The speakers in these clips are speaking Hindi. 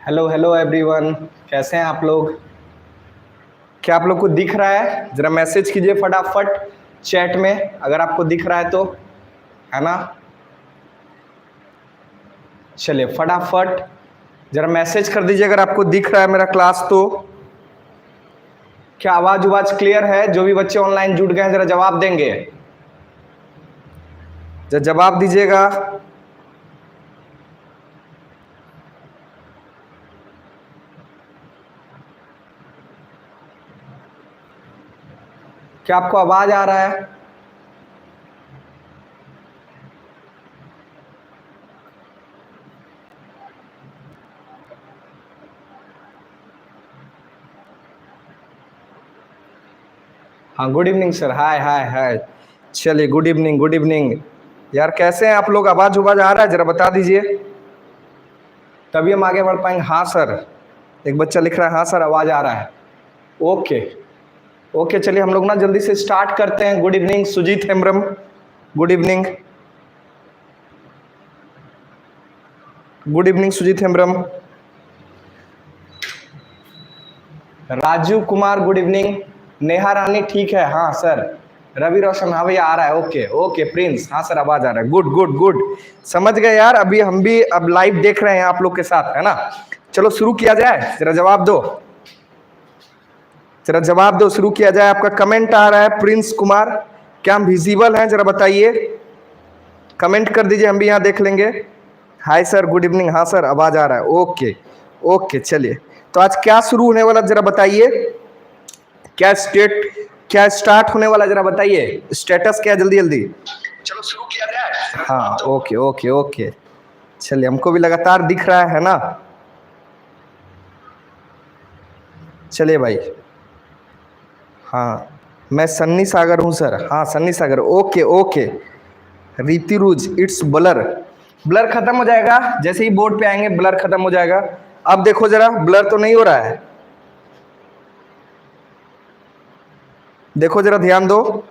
हेलो हेलो एवरीवन, कैसे हैं आप लोग? क्या आप लोग को दिख रहा है? जरा मैसेज कीजिए फटाफट चैट में अगर आपको दिख रहा है तो, है ना? चलिए फटाफट जरा मैसेज कर दीजिए अगर आपको दिख रहा है मेरा क्लास तो। क्या आवाज उवाज क्लियर है? जो भी बच्चे ऑनलाइन जुड़ गए हैं जरा जवाब देंगे, जरा जवाब दीजिएगा। क्या आपको आवाज आ रहा है? हाँ, गुड इवनिंग सर। हाय हाय हाय। चलिए गुड इवनिंग, गुड इवनिंग यार, कैसे हैं आप लोग? आवाज उवाज आ रहा है? जरा बता दीजिए, तभी हम आगे बढ़ पाएंगे। हाँ सर, एक बच्चा लिख रहा है हाँ सर आवाज आ रहा है। ओके ओके, चलिए हम लोग ना जल्दी से स्टार्ट करते हैं। Good evening Sujeet Hembram, good evening. Good evening Sujeet Hembram. Raju Kumar good evening. Neha Rani ठीक है? हाँ सर। रवि रोशन हाँ भैया आ रहा है। Okay okay. प्रिंस हाँ सर आवाज आ रहा है। गुड गुड गुड, समझ गए यार। अभी हम भी अब लाइव देख रहे हैं आप लोग के साथ, है ना? चलो शुरू किया जाए, जरा जवाब दो, जरा जवाब दो, शुरू किया जाए। आपका कमेंट आ रहा है प्रिंस कुमार, क्या हम विजिबल हैं? जरा बताइए, कमेंट कर दीजिए, हम भी यहाँ देख लेंगे। Hi sir good evening. हाँ सर आवाज आ रहा है। ओके ओके, चलिए तो आज क्या शुरू होने वाला जरा बताइए, क्या स्टार्ट होने वाला जरा बताइए, स्टेटस क्या? जल्दी जल्दी चलो शुरू किया जाए। हाँ ओके ओके ओके, चलिए हमको भी लगातार दिख रहा है ना। चलिए भाई। हाँ मैं सन्नी सागर हूँ सर। हाँ सन्नी सागर, ओके ओके। रीतिरुज इट्स ब्लर, ब्लर खत्म हो जाएगा जैसे ही बोर्ड पे आएंगे, ब्लर खत्म हो जाएगा। अब देखो जरा, ब्लर तो नहीं हो रहा है? देखो जरा ध्यान दो,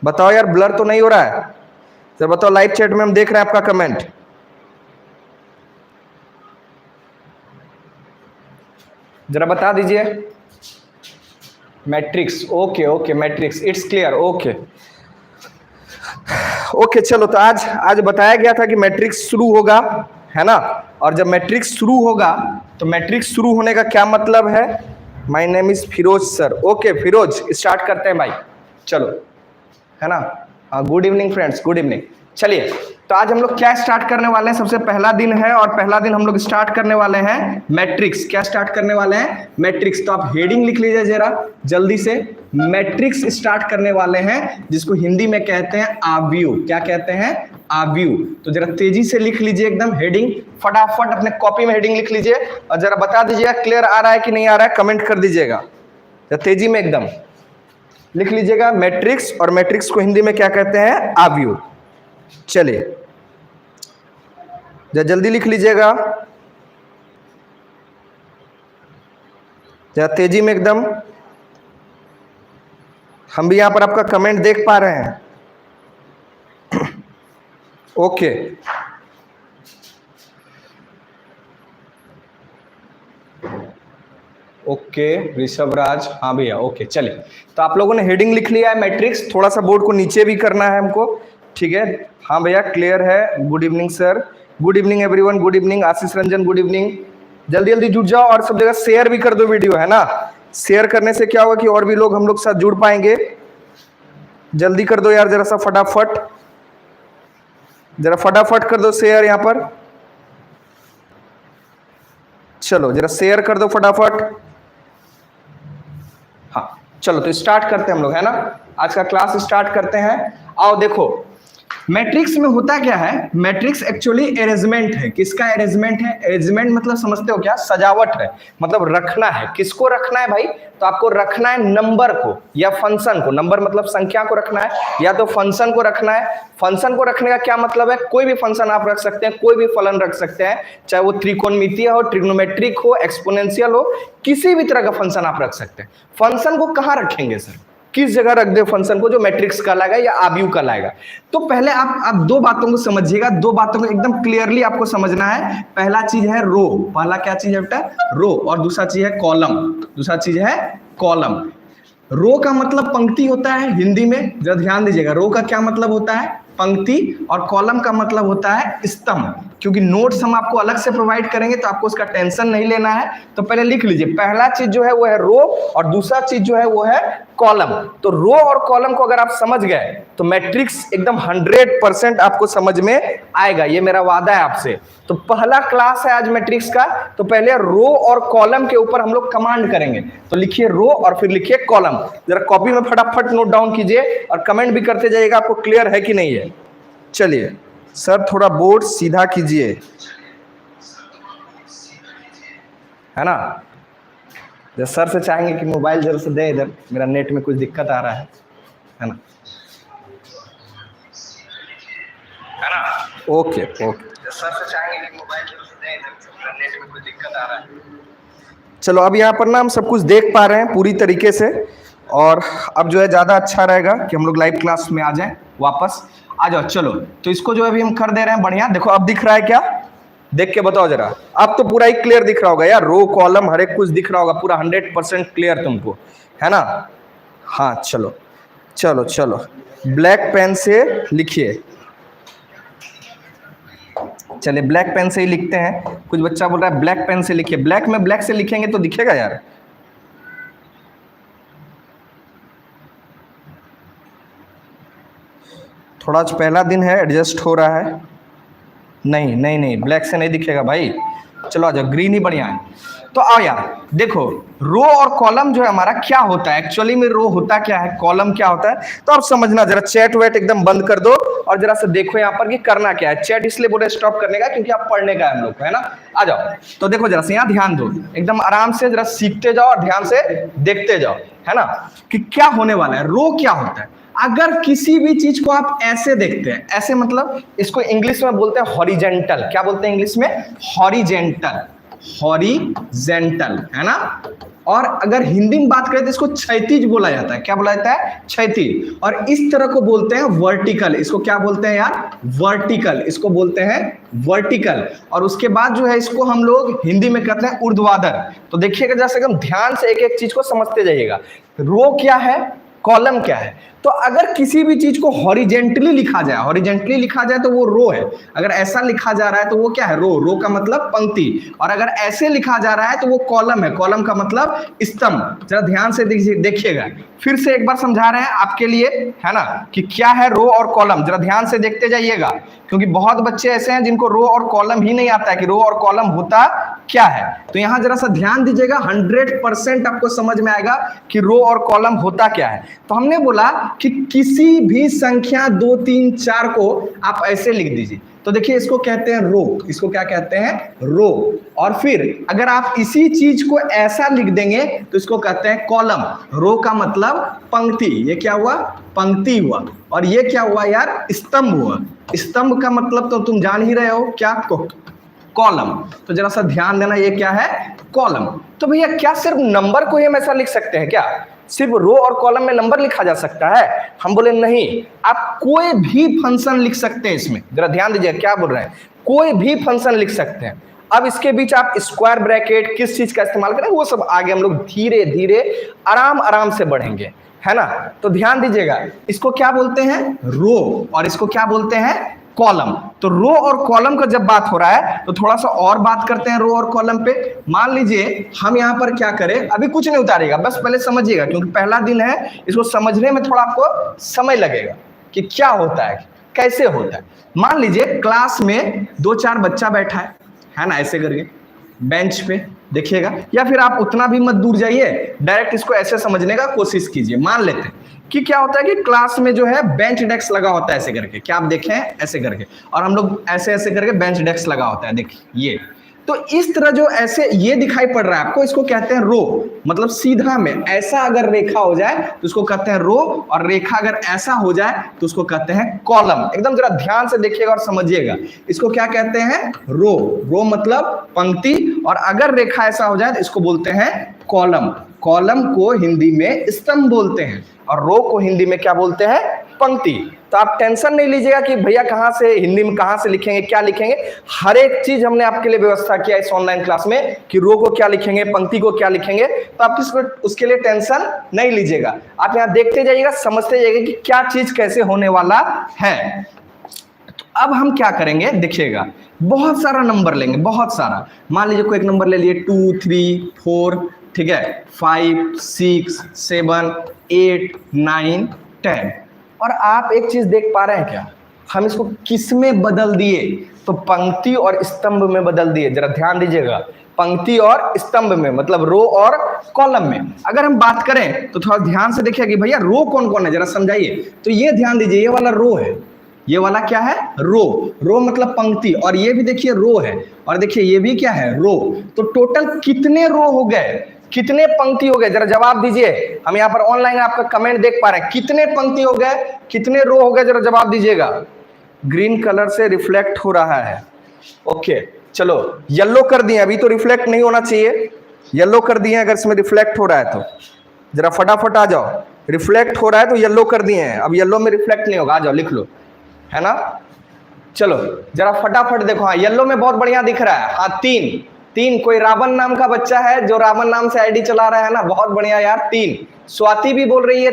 बताओ यार ब्लर तो नहीं हो रहा है? जरा बताओ, लाइव चैट में हम देख रहे हैं आपका कमेंट। जरा बता दीजिए। Matrix, okay okay, matrix it's clear. Okay okay, चलो तो आज बताया गया था कि मैट्रिक्स शुरू होगा, है ना? और जब मैट्रिक्स शुरू होगा तो मैट्रिक्स शुरू होने का क्या मतलब है? My name is Firoz sir. Okay Firoz, start करते हैं भाई, चलो, है ना? हाँ good evening friends, good evening. चलिए तो आज हम लोग क्या स्टार्ट करने वाले हैं? सबसे पहला दिन है और पहला दिन हम लोग स्टार्ट करने वाले हैं मैट्रिक्स। क्या स्टार्ट करने वाले हैं? मैट्रिक्स। तो आप हेडिंग लिख लीजिए जरा जल्दी से। मैट्रिक्स स्टार्ट करने वाले हैं, जिसको हिंदी में कहते हैं आव्यूह। क्या कहते हैं? आव्यूह। तो जरा तेजी से लिख लीजिए एकदम हेडिंग, फटाफट अपने कॉपी में हेडिंग लिख लीजिए और जरा बता दीजिएगा क्लियर आ रहा है कि नहीं आ रहा है, कमेंट कर दीजिएगा तेजी में एकदम लिख लीजिएगा मैट्रिक्स। और मैट्रिक्स को हिंदी में क्या कहते हैं? आव्यूह। चलिए जल्दी लिख लीजिएगा, जरा तेजी में एकदम। हम भी यहां पर आपका कमेंट देख पा रहे हैं। ओके ओके ऋषभ राज, हाँ भैया ओके। चलिए तो आप लोगों ने हेडिंग लिख लिया है मैट्रिक्स, थोड़ा सा बोर्ड को नीचे भी करना है हमको, ठीक है? हाँ भैया क्लियर है। Good evening sir, good evening everyone, good evening. Ashish Ranjan good evening. जल्दी जल्दी जुड़ जाओ और सब जगह शेयर भी कर दो वीडियो, है ना? शेयर करने से क्या होगा कि और भी लोग हम लोग साथ जुड़ पाएंगे। जल्दी कर दो यार जरा सा फटाफट, जरा फटाफट कर दो शेयर यहाँ पर। चलो जरा शेयर कर दो फटाफट। हाँ चलो तो स्टार्ट करते हैं हम लोग, है ना? आज का क्लास स्टार्ट करते हैं। आओ देखो, मैट्रिक्स में होता क्या है? मैट्रिक्स एक्चुअली अरेंजमेंट है। किसका अरेंजमेंट है? अरेंजमेंट मतलब समझते हो क्या? सजावट है, मतलब रखना है। किसको रखना है भाई? तो आपको रखना है नंबर को या फंक्शन को। नंबर मतलब संख्या को रखना है, या तो फंक्शन को रखना है। फंक्शन को रखने का क्या मतलब है? कोई भी फंक्शन आप रख सकते हैं, कोई भी फलन रख सकते हैं, चाहे वो त्रिकोणमितीय हो, ट्रिग्नोमेट्रिक हो, एक्सपोनेंशियल हो, किसी भी तरह का फंक्शन आप रख सकते हैं। फंक्शन को कहाँ रखेंगे सर? किस जगह रख दे फंक्शन को जो मैट्रिक्स कहलाएगा या आव्यूह कहलाएगा। तो पहले आप दो बातों को समझिएगा, दो बातों को एकदम क्लियरली आपको समझना है। पहला चीज है रो, पहला क्या चीज है बेटा, रो, और दूसरा चीज है कॉलम, दूसरा चीज है कॉलम। रो का मतलब पंक्ति होता है हिंदी में, जरा ध्यान दीजिएगा, रो का क्या मतलब होता है, पंक्ति, और कॉलम का मतलब होता है स्तंभ। क्योंकि नोट्स हम आपको अलग से प्रोवाइड करेंगे तो आपको उसका टेंशन नहीं लेना है, तो पहले लिख लीजिए, पहला चीज जो है वो है रो और दूसरा चीज जो है वो है कॉलम। तो रो और कॉलम को अगर आप समझ गए तो मैट्रिक्स एकदम 100% आपको समझ में आएगा, ये मेरा वादा है आपसे। तो पहला क्लास है आज मैट्रिक्स का, तो पहले रो और कॉलम के ऊपर हम लोग कमांड करेंगे। तो लिखिए रो और फिर लिखिए कॉलम, जरा कॉपी में फटाफट नोट डाउन कीजिए और कमेंट भी करते जाइएगा आपको क्लियर है कि नहीं है। चलिए सर थोड़ा बोर्ड सीधा कीजिए, है ना। जब सर से चाहेंगे कि मोबाइल जरूर से दे, इधर मेरा नेट में कुछ दिक्कत आ रहा है ना, है ना। ओके ओके, जब सर से चाहेंगे कि मोबाइल जरूर से दे, इधर मेरा नेट में कुछ दिक्कत आ रहा है। चलो अब यहाँ पर ना हम सब कुछ देख पा रहे हैं पूरी तरीके से, और अब जो है ज़्यादा अच्छा रहेगा कि हम लोग लाइव क्लास में आ जाएं, वापस आ जाओ। चलो तो इसको जो अभी हम कर दे रहे हैं बढ़िया। देखो अब दिख रहा है क्या, देख के बताओ जरा। अब तो पूरा ही क्लियर दिख रहा होगा यार, रो कॉलम हर एक कुछ दिख रहा होगा, पूरा 100% क्लियर तुमको, है ना। हाँ चलो चलो चलो, ब्लैक पेन से लिखिए। चलिए ब्लैक पेन से ही लिखते हैं। कुछ बच्चा बोल रहा है ब्लैक पेन से लिखिए, ब्लैक में ब्लैक से लिखेंगे तो दिखेगा यार। थोड़ा पहला दिन है, एडजस्ट हो रहा है। नहीं नहीं नहीं, ब्लैक से नहीं दिखेगा भाई। चलो आ जाओ, ग्रीन ही बढ़िया है। तो आओ यार, देखो रो और कॉलम जो है हमारा क्या होता है, एक्चुअली में रो होता क्या है, कॉलम क्या होता है, तो आप समझना। जरा चैट वैट एकदम बंद कर दो और जरा से देखो यहाँ पर कि करना क्या है। चैट इसलिए बोले स्टॉप करने का क्योंकि आप पढ़ने का है हम लोग को, है ना। आ जाओ, तो देखो जरा से यहाँ ध्यान दो, एकदम आराम से जरा सीखते जाओ और ध्यान से देखते जाओ, है ना, कि क्या होने वाला है। रो क्या होता है, अगर किसी भी चीज को आप ऐसे देखते हैं, ऐसे मतलब इसको इंग्लिश में बोलते हैं हॉरिजेंटल। क्या बोलते हैं इंग्लिश में, हॉरिजेंटल, हॉरिजेंटल, है ना। और अगर हिंदी में बात करें तो इसको क्षैतिज बोला जाता है। क्या बोला जाता है, क्षैतिज। और इस तरह को बोलते हैं वर्टिकल। इसको क्या बोलते हैं यार, वर्टिकल, इसको बोलते हैं वर्टिकल। और उसके बाद जो है इसको हम लोग हिंदी में कहते हैं ऊर्ध्वाधर। तो देखिएगा जैसे एकदम ध्यान से एक एक चीज को समझते जाइएगा। रो क्या है, कॉलम क्या है। तो अगर किसी भी चीज को हॉरिजेंटली लिखा जाए, हॉरिजेंटली लिखा जाए तो वो रो है। अगर ऐसा लिखा जा रहा है तो वो क्या है, रो। रो का मतलब पंक्ति। और अगर ऐसे लिखा जा रहा है तो वो कॉलम है। कॉलम का मतलब स्तंभ। जरा ध्यान से देखिएगा, फिर से एक बार समझा रहे हैं आपके लिए, है ना, कि क्या है रो और कॉलम। जरा ध्यान से देखते जाइएगा, क्योंकि बहुत बच्चे ऐसे हैं जिनको रो और कॉलम ही नहीं आता है कि रो और कॉलम होता क्या है। तो यहां जरा सा ध्यान दीजिएगा, 100% आपको समझ में आएगा कि रो और कॉलम होता क्या है। तो हमने बोला कि किसी भी संख्या 2, 3, 4 को आप ऐसे लिख दीजिए। तो देखिए इसको कहते हैं रो, इसको क्या कहते हैं, रो। और फिर अगर आप इसी चीज को ऐसा लिख देंगे तो इसको कहते हैं कॉलम। रो का मतलब पंक्ति, ये क्या हुआ, पंक्ति हुआ। और ये क्या हुआ यार, स्तंभ हुआ। स्तंभ का मतलब तो तुम जान ही रहे हो, क्या, कॉलम। तो जरा सा ध्यान देना, ये क्या है, कॉलम। तो भैया क्या सिर्फ नंबर को ही हम ऐसा लिख सकते हैं क्या, सिर्फ रो और कॉलम में नंबर लिखा जा सकता है? हम बोले नहीं, आप कोई भी फंक्शन लिख सकते हैं इसमें। जरा ध्यान दीजिए क्या बोल रहे हैं, कोई भी फंक्शन लिख सकते हैं। अब इसके बीच आप स्क्वायर ब्रैकेट किस चीज का इस्तेमाल करें वो सब आगे हम लोग धीरे धीरे आराम आराम से बढ़ेंगे, है ना। तो ध्यान दीजिएगा, इसको क्या बोलते हैं, रो, और इसको क्या बोलते हैं, कॉलम। तो रो और कॉलम का जब बात हो रहा है तो थोड़ा सा और बात करते हैं रो और कॉलम पे। मान लीजिए हम यहाँ पर क्या करें, अभी कुछ नहीं उतारेगा, बस पहले समझिएगा क्योंकि पहला दिन है, इसको समझने में थोड़ा आपको समय लगेगा कि क्या होता है, कैसे होता है। मान लीजिए क्लास में 2-4 बच्चा बैठा है ना, ऐसे करके बेंच पे देखिएगा, या फिर आप उतना भी मत दूर जाइए, डायरेक्ट इसको ऐसे समझने का कोशिश कीजिए। मान लेते हैं कि क्या होता है कि क्लास में जो है बेंच डेस्क लगा होता है ऐसे करके, क्या आप देखें ऐसे करके, और हम लोग ऐसे ऐसे करके बेंच डेस्क लगा होता है, देखिए ये। तो इस तरह जो ऐसे ये दिखाई पड़ रहा है आपको, इसको कहते हैं रो। मतलब सीधा में ऐसा अगर रेखा हो जाए तो उसको कहते हैं रो, और रेखा अगर ऐसा हो जाए तो उसको कहते हैं कॉलम। एकदम जरा ध्यान से देखिएगा और समझिएगा, इसको क्या कहते हैं, रो। रो मतलब पंक्ति, और अगर रेखा ऐसा हो जाए तो इसको बोलते हैं कॉलम। कॉलम को हिंदी में स्तंभ बोलते हैं और रो को हिंदी में क्या बोलते हैं, पंक्ति। तो आप टेंशन नहीं लीजिएगा कि भैया कहाँ से हिंदी में कहाँ से लिखेंगे, क्या लिखेंगे। हर एक चीज हमने आपके लिए व्यवस्था किया इस ऑनलाइन क्लास में कि रो को क्या लिखेंगे, पंक्ति को क्या लिखेंगे। तो आप उसके लिए टेंशन नहीं लीजिएगा, आप यहाँ देखते जाइएगा, समझते जाइएगा कि क्या चीज कैसे होने वाला है। तो अब हम क्या करेंगे देखिएगा, बहुत सारा नंबर लेंगे, बहुत सारा। मान लीजिए कोई एक नंबर ले लिए 2, 3, 4, ठीक है, 5, 6, 7, 8, 9, 10। और आप एक चीज देख पा रहे हैं क्या, हम इसको किस में बदल दिए, तो पंक्ति और स्तंभ में बदल दिए। जरा ध्यान दीजिएगा, पंक्ति और स्तंभ में, मतलब रो और कॉलम में। अगर हम बात करें तो थोड़ा ध्यान से देखिए कि भैया रो कौन कौन है, जरा समझाइए। तो ये ध्यान दीजिए, ये वाला रो है, ये वाला क्या है, रो। रो मतलब पंक्ति, और ये भी देखिए रो है, और देखिए ये भी क्या है, रो। तो टोटल कितने रो हो गए, कितने पंक्ति हो गए, जरा जवाब दीजिए। हम यहाँ पर ऑनलाइन आपका कमेंट देख पा रहे हैं, कितने पंक्ति हो गए, कितने रो हो गए, जरा जवाब दीजिएगा। ग्रीन कलर से रिफ्लेक्ट हो रहा है, ओके। चलो येलो कर दिए, अभी तो रिफ्लेक्ट नहीं होना चाहिए, येलो कर दिए। अगर इसमें रिफ्लेक्ट हो रहा है तो जरा फटाफट आ जाओ। रिफ्लेक्ट हो रहा है तो येलो कर दिए हैं, अब येलो में रिफ्लेक्ट नहीं होगा, आ जाओ लिख लो, है ना। चलो जरा फटाफट देखो, हाँ येलो में बहुत बढ़िया दिख रहा है, हाँ 3। कोई रावण नाम का बच्चा है जो रावण नाम से आईडी चला रहा है ना, बहुत बढ़िया यार 3। स्वाति भी बोल रही है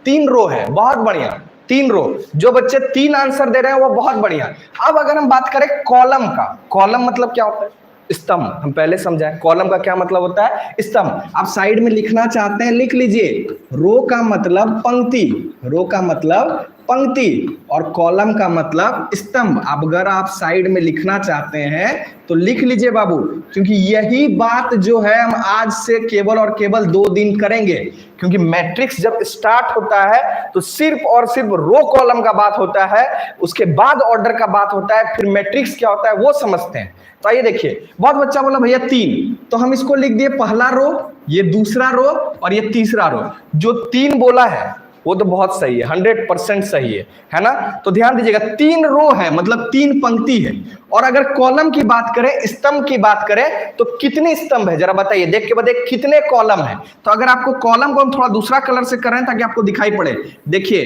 3 रो है, बहुत बढ़िया 3 रो। जो बच्चे 3 आंसर दे रहे हैं वो बहुत बढ़िया। अब अगर हम बात करें कॉलम का, कॉलम मतलब क्या होता है, स्तंभ। हम पहले समझाए कॉलम का क्या मतलब होता है, स्तंभ। आप साइड में लिखना चाहते हैं लिख लीजिए, रो का मतलब पंक्ति, रो का मतलब पंक्ति, और कॉलम का मतलब स्तंभ। अब अगर आप साइड में लिखना चाहते हैं तो लिख लीजिए बाबू, क्योंकि यही बात जो है हम आज से केवल और केवल 2 दिन करेंगे। क्योंकि मैट्रिक्स जब स्टार्ट होता है तो सिर्फ और सिर्फ रो कॉलम का बात होता है, उसके बाद ऑर्डर का बात होता है, फिर मैट्रिक्स क्या होता है वो समझते हैं। तो आइए देखिए, बहुत बच्चा बोला भैया 3, तो हम इसको लिख दिए पहला रो, ये दूसरा रो और ये तीसरा रो। जो 3 बोला है वो तो बहुत सही है, 100% सही है ना। तो ध्यान दीजिएगा, 3 रो है मतलब 3 पंक्ति है। और अगर कॉलम की बात करें, स्तंभ की बात करें, तो कितने स्तंभ है जरा बताइए, देख के बताइए कितने कॉलम है। तो अगर आपको कॉलम को हम थोड़ा दूसरा कलर से कर रहे हैं ताकि आपको दिखाई पड़े, देखिए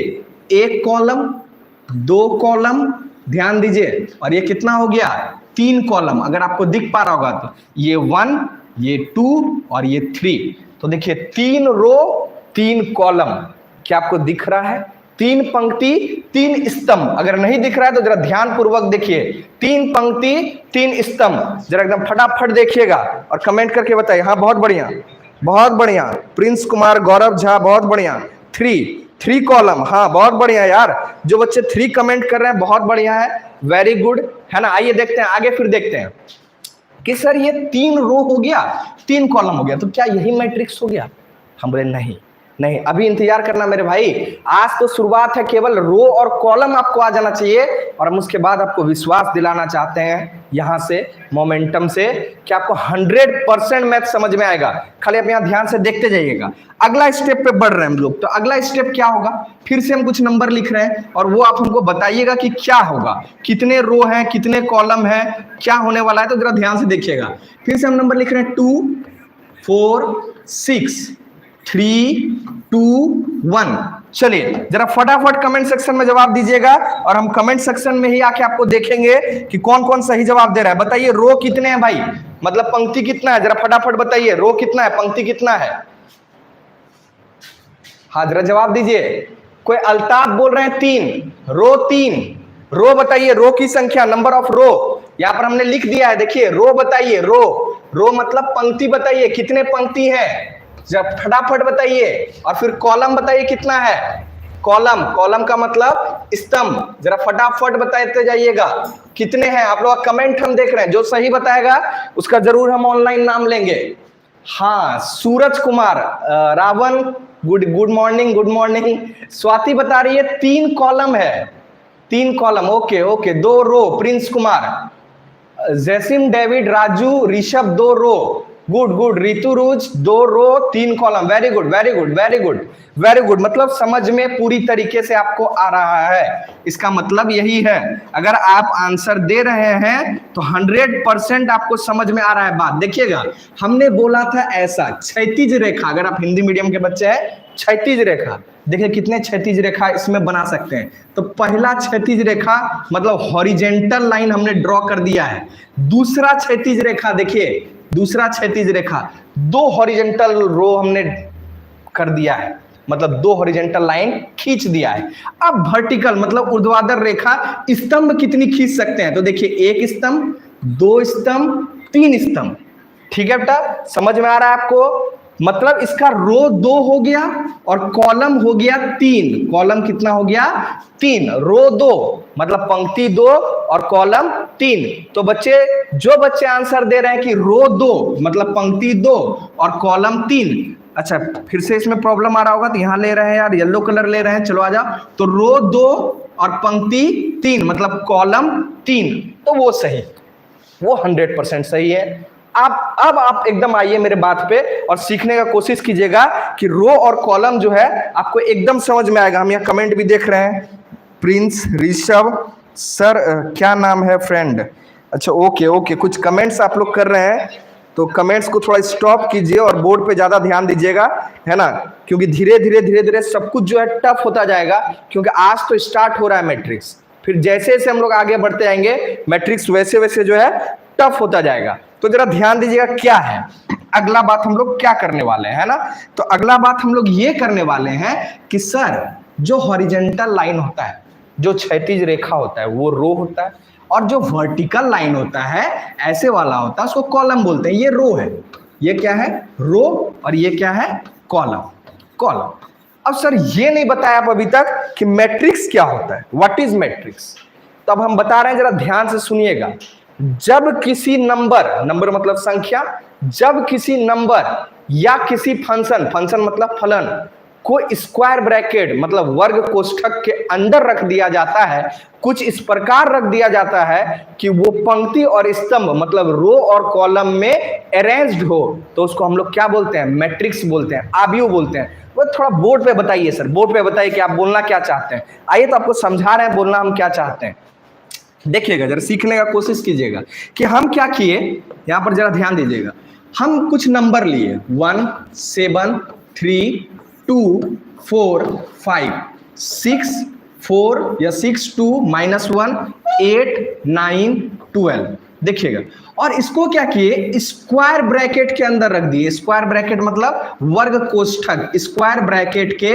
1 कॉलम, 2 कॉलम, ध्यान दीजिए, और ये कितना हो गया, 3 कॉलम। अगर आपको दिख पा रहा होगा तो ये 1, ये 2 और ये 3। तो देखिए 3 रो 3 कॉलम, क्या आपको दिख रहा है, 3 पंक्ति 3 स्तंभ। अगर नहीं दिख रहा है तो जरा ध्यान पूर्वक देखिए, 3 पंक्ति 3 स्तंभ। जरा एकदम फटाफट देखिएगा और कमेंट करके बताइए। हाँ बहुत बढ़िया, बहुत बढ़िया। प्रिंस कुमार, गौरव झा, बहुत बढ़िया। 3 कॉलम, हाँ बहुत बढ़िया यार। जो बच्चे 3 कमेंट कर रहे हैं बहुत बढ़िया है, वेरी गुड, है ना। आइए देखते हैं आगे, फिर देखते हैं कि सर ये 3 रो हो गया, 3 कॉलम हो गया, तो क्या यही मैट्रिक्स हो गया। हम बोले नहीं, अभी इंतजार करना मेरे भाई, आज तो शुरुआत है, केवल रो और कॉलम आपको आ जाना चाहिए। और हम उसके बाद आपको विश्वास दिलाना चाहते हैं यहां से, मोमेंटम से, कि आपको 100% मैथ समझ में आएगा। खाली आप यहां ध्यान से देखते जाइएगा। अगला स्टेप पे बढ़ रहे हैं हम लोग, तो अगला स्टेप क्या होगा, फिर से हम कुछ नंबर लिख रहे हैं और वो आप हमको बताइएगा कि क्या होगा, कितने रो हैं, कितने कॉलम है, क्या होने वाला है। तो जरा ध्यान से देखिएगा, फिर से हम नंबर लिख रहे हैं 2, 4, 6, 3, 2, 1। चलिए जरा फटाफट कमेंट सेक्शन में जवाब दीजिएगा, और हम कमेंट सेक्शन में ही आके आपको देखेंगे कि कौन कौन सही जवाब दे रहा है। बताइए रो कितने हैं भाई, मतलब पंक्ति कितना है, जरा फटाफट बताइए, रो कितना है, पंक्ति कितना है। हाँ जरा जवाब दीजिए। कोई अल्ताफ बोल रहे हैं 3, रो 3। रो बताइए, रो की संख्या, नंबर ऑफ रो यहां पर हमने लिख दिया है। देखिए रो बताइए, रो मतलब पंक्ति बताइए, कितने पंक्ति है जब फटाफट बताइए। और फिर कॉलम बताइए कितना है, कॉलम का मतलब स्तंभ। जरा फटाफट बताते जाइएगा कितने हैं आप लोग, कमेंट हम देख रहे हैं, जो सही बताएगा उसका जरूर हम ऑनलाइन नाम लेंगे। हाँ सूरज कुमार, रावण, गुड मॉर्निंग। स्वाति बता रही है 3 कॉलम है, 3 कॉलम, ओके। 2 रो, प्रिंस कुमार, जैसिम, डेविड, राजू, ऋषभ 2 रो, गुड गुड, ऋतु रोज 2 रो 3 column, very good very good very good very good, मतलब समझ में पूरी तरीके से आपको आ रहा है। इसका मतलब यही है, अगर आप आंसर दे रहे हैं तो 100% आपको समझ में आ रहा है। बात देखिएगा, हमने बोला था ऐसा क्षैतिज रेखा, अगर आप हिंदी मीडियम के बच्चे हैं, क्षैतिज रेखा देखिए कितने क्षैतिज रेखा इसमें बना सकते हैं। तो पहला क्षैतिज रेखा मतलब हॉरिजेंटल लाइन हमने ड्रॉ कर दिया है। दूसरा क्षैतिज रेखा देखिए, दूसरा क्षैतिज रेखा 2 हॉरिजेंटल रो हमने कर दिया है, मतलब 2 हॉरिजेंटल लाइन खींच दिया है। अब वर्टिकल मतलब ऊर्ध्वाधर रेखा स्तंभ कितनी खींच सकते हैं, तो देखिए 1 स्तंभ, 2 स्तंभ, 3 स्तंभ। ठीक है बेटा, समझ में आ रहा है आपको? मतलब इसका रो 2 हो गया और कॉलम हो गया 3। कॉलम कितना हो गया? 3। रो 2 मतलब पंक्ति 2 और कॉलम 3। तो बच्चे, जो बच्चे आंसर दे रहे हैं कि रो 2 मतलब पंक्ति 2 और कॉलम 3, अच्छा फिर से इसमें प्रॉब्लम आ रहा होगा, तो यहां ले रहे हैं यार, येलो कलर ले रहे हैं, चलो आ जाओ। तो रो 2 और पंक्ति 3 मतलब कॉलम 3, तो वो सही, वो 100% सही है। अब आप एकदम आइए मेरे बात पे और सीखने का कोशिश कीजिएगा कि रो और कॉलम जो है आपको एकदम समझ में आएगा। हम यहाँ कमेंट भी देख रहे हैं, प्रिंस, ऋषभ सर क्या नाम है फ्रेंड, अच्छा ओके ओके, कुछ कमेंट्स आप लोग कर रहे हैं, तो कमेंट्स को थोड़ा स्टॉप कीजिए और बोर्ड पे ज़्यादा ध्यान दीजिएगा, है ना, क्योंकि धीरे धीरे सब कुछ जो है टफ होता जाएगा, क्योंकि आज तो स्टार्ट हो रहा है मैट्रिक्स, फिर जैसे जैसे हम लोग आगे बढ़ते जाएंगे मैट्रिक्स वैसे वैसे जो है टफ होता जाएगा। तो जरा ध्यान दीजिएगा क्या है अगला बात हम लोग क्या करने वाले हैं, है ना। तो अगला बात हम लोग ये करने वाले हैं कि सर जो हॉरिजेंटल लाइन होता है, जो क्षैतिज रेखा होता है वो रो होता है, और जो वर्टिकल लाइन होता है ऐसे वाला होता है उसको कॉलम बोलते हैं। ये रो है, ये क्या है? रो, और ये क्या है? कॉलम। कॉलम। अब सर ये नहीं बताया आप अभी तक कि मैट्रिक्स क्या होता है, व्हाट इज मैट्रिक्स। तो अब हम बता रहे हैं, जरा ध्यान से सुनिएगा। जब किसी नंबर, नंबर मतलब संख्या, जब किसी नंबर या किसी फंक्शन, फंक्शन मतलब फलन को स्क्वायर ब्रैकेट मतलब वर्ग कोष्ठक के अंदर रख दिया जाता है, कुछ इस प्रकार रख दिया जाता है कि वो पंक्ति और स्तंभ मतलब रो और कॉलम में अरेंज्ड हो, तो उसको हम लोग क्या बोलते हैं? मैट्रिक्स बोलते हैं, आव्यूह बोलते हैं। वो थोड़ा बोर्ड पे बताइए सर, बोर्ड पे बताइए कि आप बोलना क्या चाहते हैं। आइए तो आपको समझा रहे हैं बोलना हम क्या चाहते हैं। देखिएगा, जरा सीखने का कोशिश कीजिएगा कि हम क्या किए। यहां पर जरा ध्यान दीजिएगा, हम कुछ नंबर लिए 1 7 3 2 4 5 6 4 या 6 2 -1 8 9 12। देखिएगा, और इसको क्या किए? स्क्वायर ब्रैकेट के अंदर रख दिए। स्क्वायर ब्रैकेट मतलब वर्ग कोष्ठक, स्क्वायर ब्रैकेट के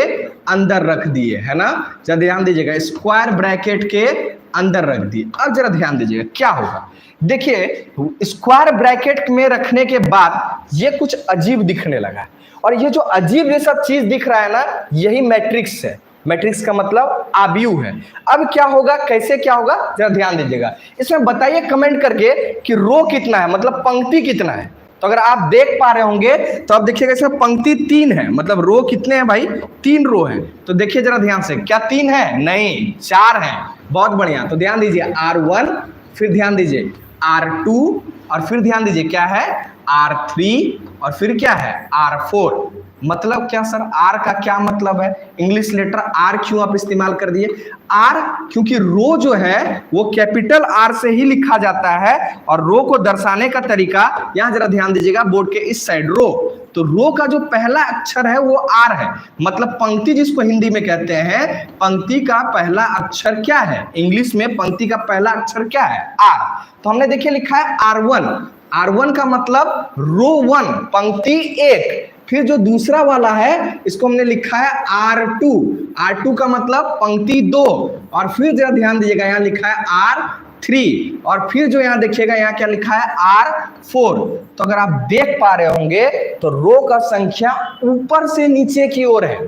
अंदर रख दिए, है ना। जरा ध्यान दीजिएगा, स्क्वायर ब्रैकेट के अंदर रख दिए। अब जरा ध्यान दीजिएगा क्या होगा। देखिए, स्क्वायर ब्रैकेट में रखने के बाद ये कुछ अजीब दिखने लगा, और ये जो अजीब जैसा चीज दिख रहा है ना, यही मैट्रिक्स है। मैट्रिक्स का मतलब आव्यूह है। अब क्या होगा, कैसे क्या होगा, जरा ध्यान दीजिएगा। इसमें बताइए कमेंट करके कि रो कितना है, मतलब पंक्ति कितना है। तो अगर आप देख पा रहे होंगे तो आप देखिएगा इसमें पंक्ति 3 है, मतलब रो कितने हैं भाई? 3 रो है। तो देखिए जरा ध्यान से, क्या 3 है? नहीं, 4 है। बहुत बढ़िया। तो ध्यान दीजिए R1, फिर ध्यान दीजिए R2, और फिर ध्यान दीजिए क्या है? R3, और फिर क्या है? R4। मतलब क्या सर, आर का क्या मतलब है? इंग्लिश लेटर आर क्यों आप इस्तेमाल कर दिए? आर क्योंकि रो जो है वो कैपिटल आर से ही लिखा जाता है, और रो को दर्शाने का तरीका, यहां जरा ध्यान दीजिएगा बोर्ड के इस साइड, रो, तो रो का जो पहला अक्षर है वो आर है, मतलब पंक्ति जिसको हिंदी में कहते हैं, पंक्ति का पहला अक्षर क्या है? इंग्लिश में पंक्ति का पहला अक्षर क्या है? आर। तो हमने देखिए लिखा है R1। R1 का मतलब रो 1, पंक्ति 1। फिर जो दूसरा वाला है इसको हमने लिखा है R2। R2 का मतलब पंक्ति 2, और फिर जरा ध्यान दीजिएगा यहाँ लिखा है R3, और फिर जो यहाँ देखिएगा यहाँ क्या लिखा है? R4। तो अगर आप देख पा रहे होंगे तो रो का संख्या ऊपर से नीचे की ओर है,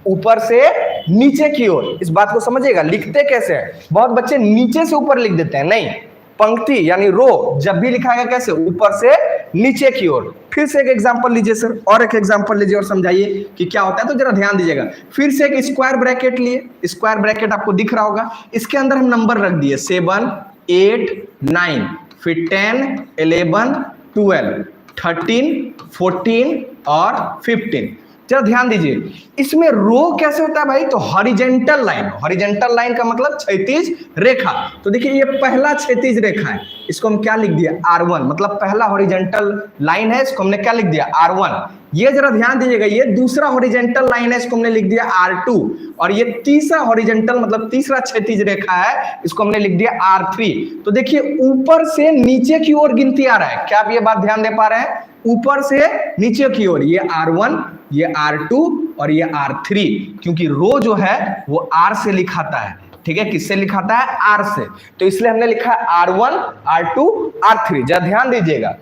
ऊपर से नीचे की ओर। इस बात को समझिएगा, लिखते कैसे है? बहुत बच्चे नीचे से ऊपर लिख देते हैं, नहीं, पंक्ति यानी रो जब भी लिखाएगा कैसे? ऊपर से नीचे की ओर। फिर से एक एग्जांपल लीजिए सर, और एक एग्जांपल लीजिए और समझाइए कि क्या होता है। तो जरा ध्यान दीजिएगा, फिर से एक स्क्वायर ब्रैकेट लिए, स्क्वायर ब्रैकेट आपको दिख रहा होगा, इसके अंदर हम नंबर रख दिए 7 8 9, फिर 10 11 12, 13, 14 और 15। जरा ध्यान दीजिए, इसमें रो कैसे होता है भाई? तो हॉरिजेंटल लाइन, हॉरिजेंटल लाइन का मतलब क्षैतिज रेखा। तो देखिए ये पहला क्षैतिज रेखा है, इसको हम क्या लिख दिया? R1, मतलब पहला हॉरिजेंटल लाइन है, इसको हमने क्या लिख दिया? R1। ये जरा ध्यान दीजिएगा, ये दूसरा हॉरिजेंटल लाइन है, इसको हमने लिख दिया R2। और ये तीसरा हॉरिजेंटल मतलब तीसरा क्षैतिज रेखा है, इसको हमने लिख दिया R3। तो देखिए ऊपर से नीचे की ओर गिनती आ रहा है, क्या आप ये बात ध्यान दे पा रहे हैं? ऊपर से नीचे की ओर, ये R1, ये R2 और ये R3, क्योंकि रो जो है वो R से लिखाता है, ठीक है? किससे लिखाता है? R से। तो इसलिए हमने लिखा है R1, R2, R3। जरा ध्यान दीजिएगा,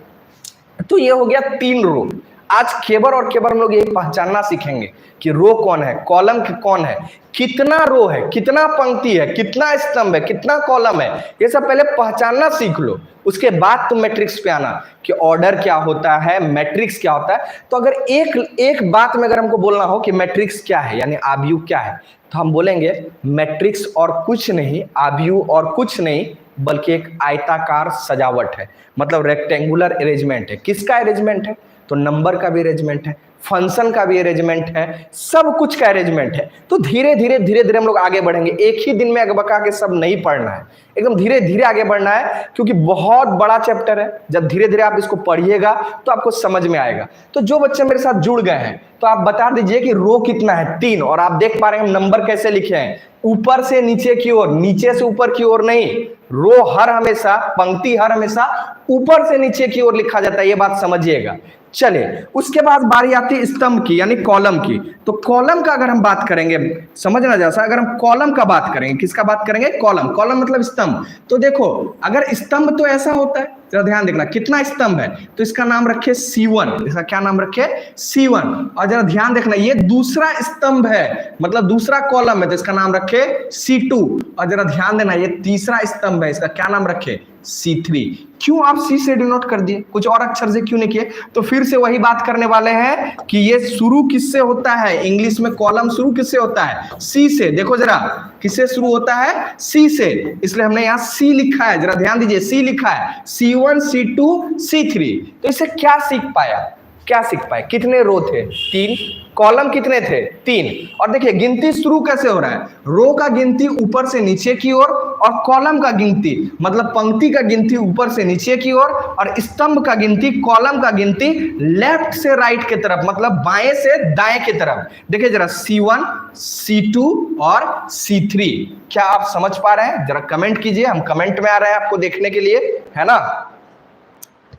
तो ये हो गया 3 रो। आज केवल और केवल हम लोग ये पहचानना सीखेंगे कि रो कौन है, कॉलम कौन है, कितना रो है, कितना पंक्ति है, कितना स्तंभ है, कितना कॉलम है, ये सब पहले पहचानना सीख लो। उसके बाद तुम मैट्रिक्स पे आना कि ऑर्डर क्या होता है, मैट्रिक्स क्या होता है। तो अगर एक बात में अगर हमको बोलना हो कि मैट्रिक्स क्या है यानी आव्यूह क्या है, तो हम बोलेंगे मैट्रिक्स और कुछ नहीं, आव्यूह और कुछ नहीं, बल्कि एक आयताकार सजावट है, मतलब रेक्टेंगुलर अरेंजमेंट है। किसका अरेंजमेंट है? तो नंबर का भी अरेंजमेंट है, फंक्शन का भी अरेंजमेंट है, सब कुछ का अरेंजमेंट है। तो धीरे धीरे हम लोग आगे बढ़ेंगे। एक ही दिन में अगबका के सब नहीं पढ़ना है, एकदम धीरे धीरे आगे बढ़ना है, क्योंकि बहुत बड़ा चैप्टर है। जब धीरे धीरे आप इसको पढ़िएगा तो आपको समझ में आएगा। तो जो बच्चे मेरे साथ जुड़ गए हैं, तो आप बता दीजिए कि रो कितना है? 3। और आप देख पा रहे हैं हम नंबर कैसे लिखे हैं, ऊपर से नीचे की ओर, नीचे से ऊपर की ओर नहीं। रो हर हमेशा, पंक्ति हर हमेशा ऊपर से नीचे की ओर लिखा जाता है, ये बात समझिएगा। चलिए, उसके बाद बारी आती है स्तंभ की यानी कॉलम की। तो कॉलम का अगर हम बात करेंगे, समझना जैसा, अगर हम कॉलम का बात करेंगे, किसका बात करेंगे? कॉलम। कॉलम मतलब स्तंभ। तो देखो, अगर स्तंभ तो ऐसा होता है, जरा ध्यान देखना, कितना स्तंभ है? तो इसका नाम रखे C1। इसका क्या नाम रखे? C1। और जरा ध्यान देखना, ये दूसरा स्तंभ है, मतलब दूसरा कॉलम है, तो इसका नाम रखे C2। और जरा ध्यान देना, ये तीसरा स्तंभ है, इसका क्या नाम रखे? C3। क्यों आप C से डिनोट कर दिए, कुछ और अक्षर से क्यों नहीं किए? तो फिर से वही बात करने वाले हैं कि ये शुरू किससे होता है? इंग्लिश में कॉलम शुरू किससे होता है? C से। देखो जरा, किससे शुरू होता है? C से, इसलिए हमने यहाँ C लिखा है। जरा ध्यान दीजिए, C लिखा है, C1, C2, C3। तो इससे क्या सीख पाया? क्या सीख पाए? कितने रो थे? 3। कॉलम कितने थे? 3। और देखिए गिनती शुरू कैसे हो रहा है? रो का गिनती ऊपर से नीचे की ओर, और कॉलम का गिनती मतलब पंक्ति का गिनती ऊपर से नीचे की ओर, और स्तंभ का गिनती, कॉलम का गिनती लेफ्ट से राइट की तरफ, मतलब बाएं से दाएं की तरफ। देखिए जरा, C1, C2 और C3। क्या आप समझ पा रहे हैं? जरा कमेंट कीजिए, हम कमेंट में आ रहे हैं आपको देखने के लिए, है ना?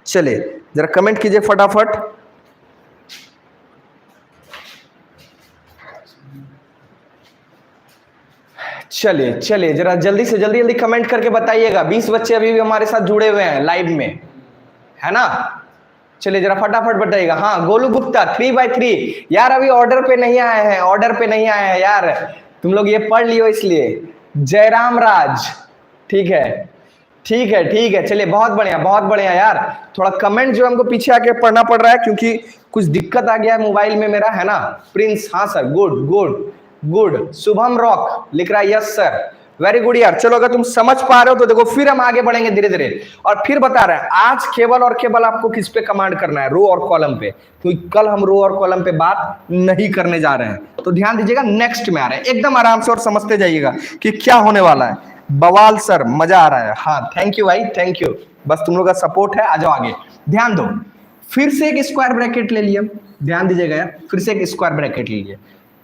चलिए जरा कमेंट कीजिए फटाफट। चलिए चलिए, जरा जल्दी से जल्दी कमेंट करके बताइएगा। 20 बच्चे अभी भी हमारे साथ जुड़े हुए हैं लाइव में, है ना? चलिए जरा फटाफट बताइएगा। हाँ, गोलू गुप्ता 3x3। यार अभी ऑर्डर पे नहीं आए हैं, ऑर्डर पे नहीं आए हैं यार, तुम लोग ये पढ़ लियो इसलिए। जयराम राज, ठीक है ठीक है ठीक है, चलिए बहुत बढ़िया यार। थोड़ा कमेंट जो हमको पीछे आके पढ़ना पड़ रहा है, क्योंकि कुछ दिक्कत आ गया है मोबाइल में मेरा, है ना? प्रिंस, हाँ sir, good good good. Shubham rock लिख रहा है यस सर, वेरी गुड यार। चलो अगर तुम समझ पा रहे हो तो देखो, फिर हम आगे बढ़ेंगे धीरे धीरे। और फिर बता रहे हैं, आज केवल और केवल आपको किस पे कमांड करना है? रो और कॉलम पे, क्योंकि कल हम रो और कॉलम पे बात नहीं करने जा रहे हैं। तो ध्यान दीजिएगा, नेक्स्ट में आ रहे हैं, एकदम आराम से और समझते जाइएगा कि क्या होने वाला है। बवाल सर, मजा आ रहा है। हाँ थैंक यू भाई, थैंक यू, बस तुम लोग का सपोर्ट है। आ जाओ आगे, ध्यान दो। फिर से एक स्क्वायर ब्रैकेट ले लिया, ध्यान दीजिएगा यार, फिर से एक स्क्वायर ब्रैकेट ले लिया।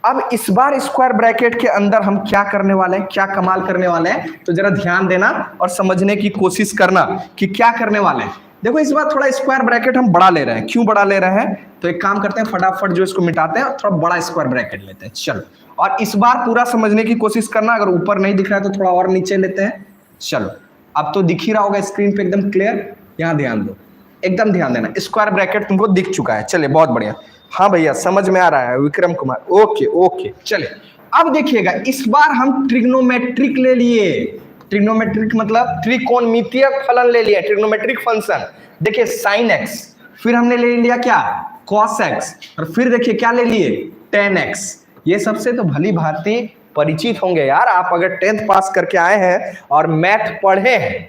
अब इस बार स्क्वायर ब्रैकेट के अंदर हम क्या करने वाले हैं, क्या कमाल करने वाले हैं, तो जरा ध्यान देना और समझने की कोशिश करना कि क्या करने वाले हैं। देखो इस बार थोड़ा स्क्वायर ब्रैकेट हम बड़ा ले रहे हैं। क्यों बड़ा ले रहे हैं? तो एक काम करते हैं, फटाफट जो इसको मिटाते हैं और थोड़ा बड़ा स्क्वायर ब्रैकेट लेते हैं। चलो, और इस बार पूरा समझने की कोशिश करना। अगर ऊपर नहीं दिख रहा है तो थोड़ा और नीचे लेते हैं। चलो, अब तो दिख ही रहा होगा स्क्रीन पे एकदम क्लियर। यहाँ ध्यान दो, एकदम ध्यान देना, स्क्वायर ब्रैकेट तुमको दिख चुका है। चलिए बहुत बढ़िया, हाँ भैया समझ में आ रहा है, विक्रम कुमार, ओके ओके। चलिए अब देखिएगा, इस बार हम ट्रिग्नोमेट्रिक ले लिए। ट्रिग्नोमेट्रिक मतलब त्रिकोणमितीय फलन ले लिया, ट्रिग्नोमेट्रिक फंक्शन। देखिए sin x, फिर हमने ले लिया क्या? cos x, और फिर देखिए क्या ले लिए? tan x। ये सबसे तो भली भांति परिचित होंगे यार आप, अगर 10th पास करके आए हैं और मैथ पढ़े हैं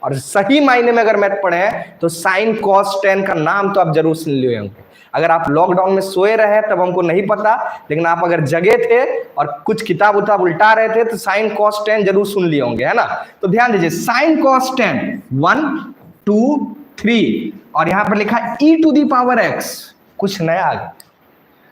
और सही मायने में अगर मैथ पढ़े हैं तो साइन कॉस टेन का नाम तो आप जरूर सुन लिए होंगे। अगर आप लॉकडाउन में सोए रहे तब हमको नहीं पता, लेकिन आप अगर जगे थे और कुछ किताब उताब उल्टा रहे थे तो साइन कॉस टेन जरूर सुन लिए होंगे, है ना। तो ध्यान दीजिए, साइन कॉस टेन 1 2 3 और यहां पर लिखा e to the power x, कुछ नया आ गया।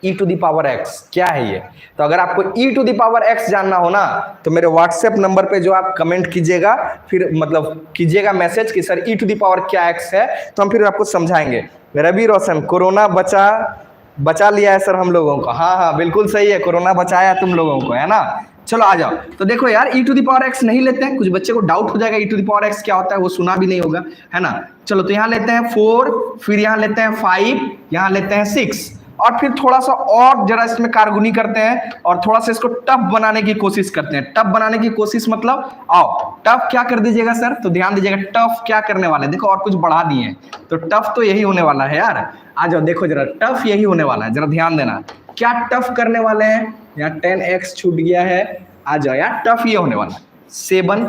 e to the power x क्या है ये? तो अगर आपको e to the power x जानना हो ना तो मेरे व्हाट्सएप नंबर पे जो आप कमेंट कीजिएगा, फिर मतलब कीजिएगा मैसेज कि sir e to the power क्या x है, तो हम फिर आपको समझाएंगे। रवि रोशन, कोरोना बचा लिया है सर हम लोगों को। हाँ हाँ बिल्कुल सही है, कोरोना बचाया तुम लोगों को, है ना। चलो आ जाओ। तो देखो यार, e to the power x नहीं लेते हैं, कुछ बच्चे को डाउट हो जाएगा e to the power x क्या होता है, वो सुना भी नहीं होगा, है ना। चलो तो यहाँ लेते हैं 4, फिर यहाँ लेते हैं 5, यहाँ लेते हैं 6 और फिर थोड़ा सा और जरा इसमें कारगुनी करते हैं और थोड़ा सा इसको टफ बनाने की कोशिश करते हैं। टफ बनाने की कोशिश मतलब, आओ टफ क्या कर दीजिएगा सर, तो ध्यान दीजिएगा टफ क्या करने वाले हैं। देखो और कुछ बढ़ा दिए हैं, तो टफ तो यही होने वाला है यार। आ जाओ देखो जरा, टफ यही होने वाला है, जरा ध्यान देना क्या टफ करने वाले हैं। यहाँ 10x छूट गया है, आ जाओ यार, टफ ये होने वाला है 7